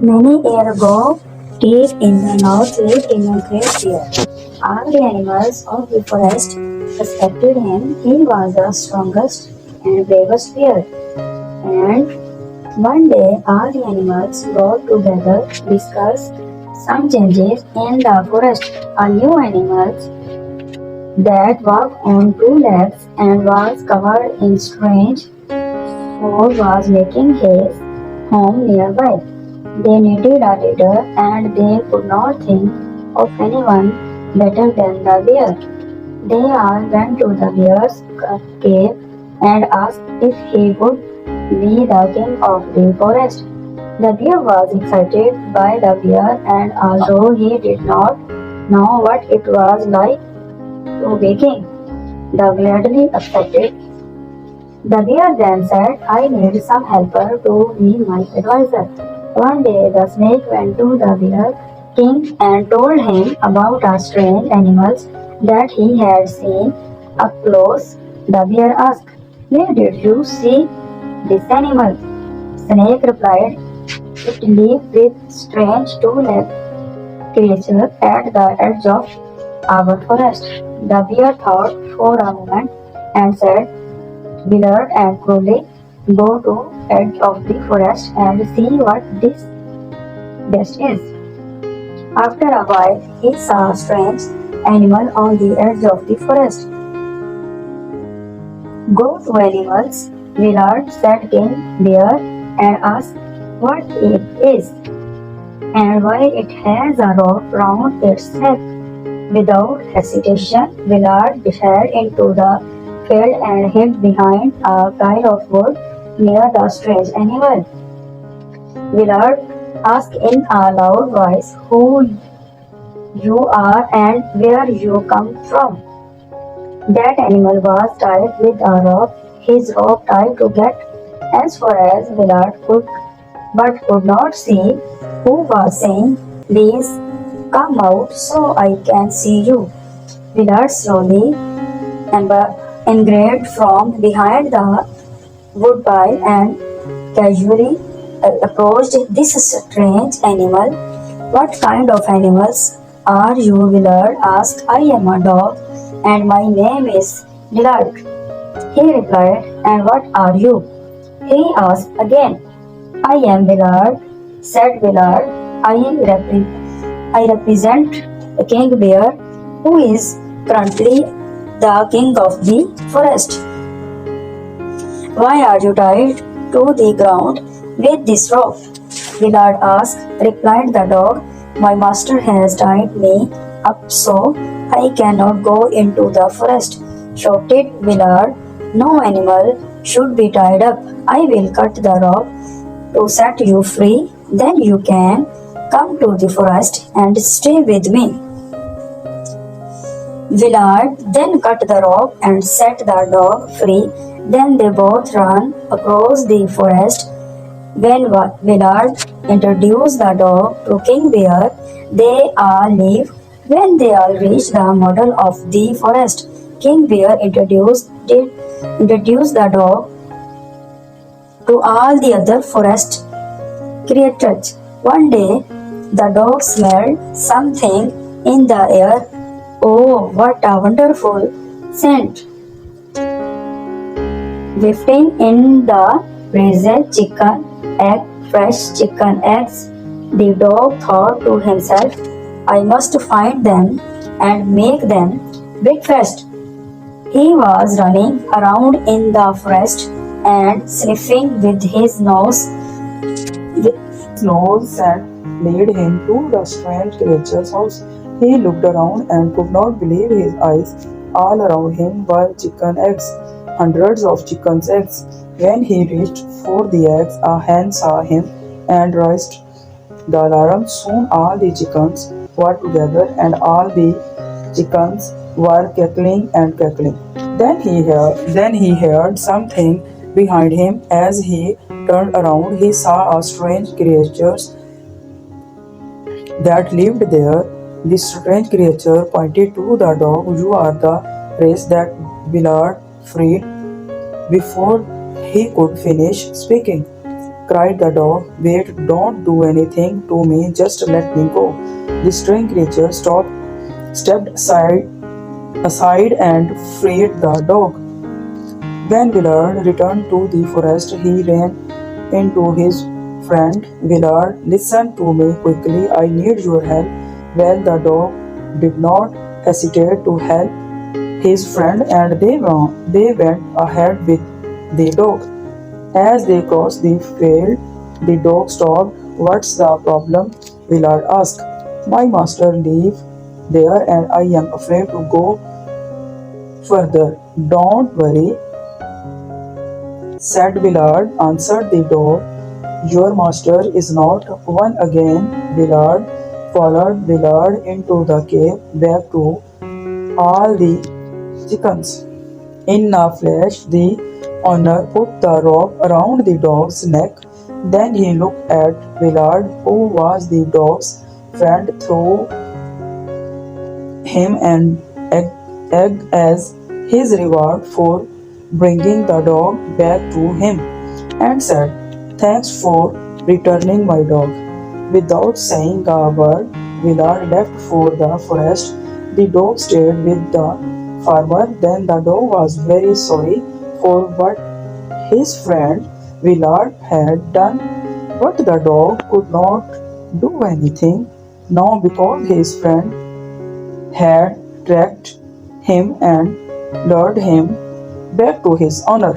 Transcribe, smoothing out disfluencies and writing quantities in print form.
Many years ago, deep in the north lived in a great bear. All the animals of the forest respected him. He was the strongest and bravest bear. And one day, all the animals got together to discuss some changes in the forest. A new animal that walked on two legs and was covered in strange fur was making his home nearby. They needed a leader and they could not think of anyone better than the bear. They all went to the bear's cave and asked if he would be the king of the forest. The bear was excited by the bear, and although he did not know what it was like to be king, the gladly accepted. The bear then said, I need some helper to be my advisor. One day the snake went to the bear king and told him about a strange animals that he had seen up close. The bear asked, where did you see this animal? Snake replied, it lived with strange two-legged creature at the edge of our forest. The bear thought for a moment and said, Willard and Crowley, go to edge of the forest and see what this beast is. After a while, he saw a strange animal on the edge of the forest. Go to animals, Willard said King Bear, and ask what it is and why it has a rope round its neck. Without hesitation, Willard disappeared into the field and hid behind a pile of wood near the strange animal. Willard asked in a loud voice who you are and where you come from. That animal was tied with a rope, his rope tied to get as far as Willard could, but could not see who was saying, please come out so I can see you. Willard slowly engraved from behind the woodpile and casually approached this strange animal. What kind of animals are you? Willard asked. I am a dog and my name is Willard. He replied, and what are you? He asked again. I am Willard, said Willard. I represent King Bear, who is currently the king of the forest. Why are you tied to the ground with this rope? Willard asked. Replied the dog, my master has tied me up so I cannot go into the forest. Shouted Willard, no animal should be tied up. I will cut the rope to set you free. Then you can come to the forest and stay with me. Willard then cut the rope and set the dog free. Then they both ran across the forest. When Willard introduced the dog to King Bear, they all left. When they all reached the middle of the forest, King Bear introduced the dog to all the other forest creatures. One day, the dog smelled something in the air. Oh, what a wonderful scent! Wafting in the breeze, fresh chicken eggs. The dog thought to himself, I must find them and make them breakfast. He was running around in the forest and sniffing with his nose. His nose scent led him to the strange creature's house. He looked around and could not believe his eyes. All around him were chicken eggs, hundreds of chicken's eggs. When he reached for the eggs, a hen saw him and raised the alarm. Soon all the chickens were together and all the chickens were cackling and cackling. Then he heard something behind him. As he turned around, he saw a strange creature that lived there. This strange creature pointed to the dog. You are the race that Willard freed. Before he could finish speaking, cried the dog. Wait, don't do anything to me, just let me go. The strange creature stepped aside and freed the dog. When Willard returned to the forest, he ran into his friend. Willard, listen to me quickly. I need your help. Well, the dog did not hesitate to help his friend, and they went ahead with the dog. As they crossed the field, the dog stopped. What's the problem? Willard asked. My master lives there, and I am afraid to go further. Don't worry, said Willard, answered the dog. Your master is not one again. Willard followed Willard into the cave back to all the chickens. In a flash, the owner put the rope around the dog's neck. Then he looked at Willard, who was the dog's friend, threw him an egg as his reward for bringing the dog back to him, and said, thanks for returning my dog. Without saying a word, Willard left for the forest. The dog stayed with the farmer. Then the dog was very sorry for what his friend Willard had done, but the dog could not do anything now because his friend had tracked him and lured him back to his owner.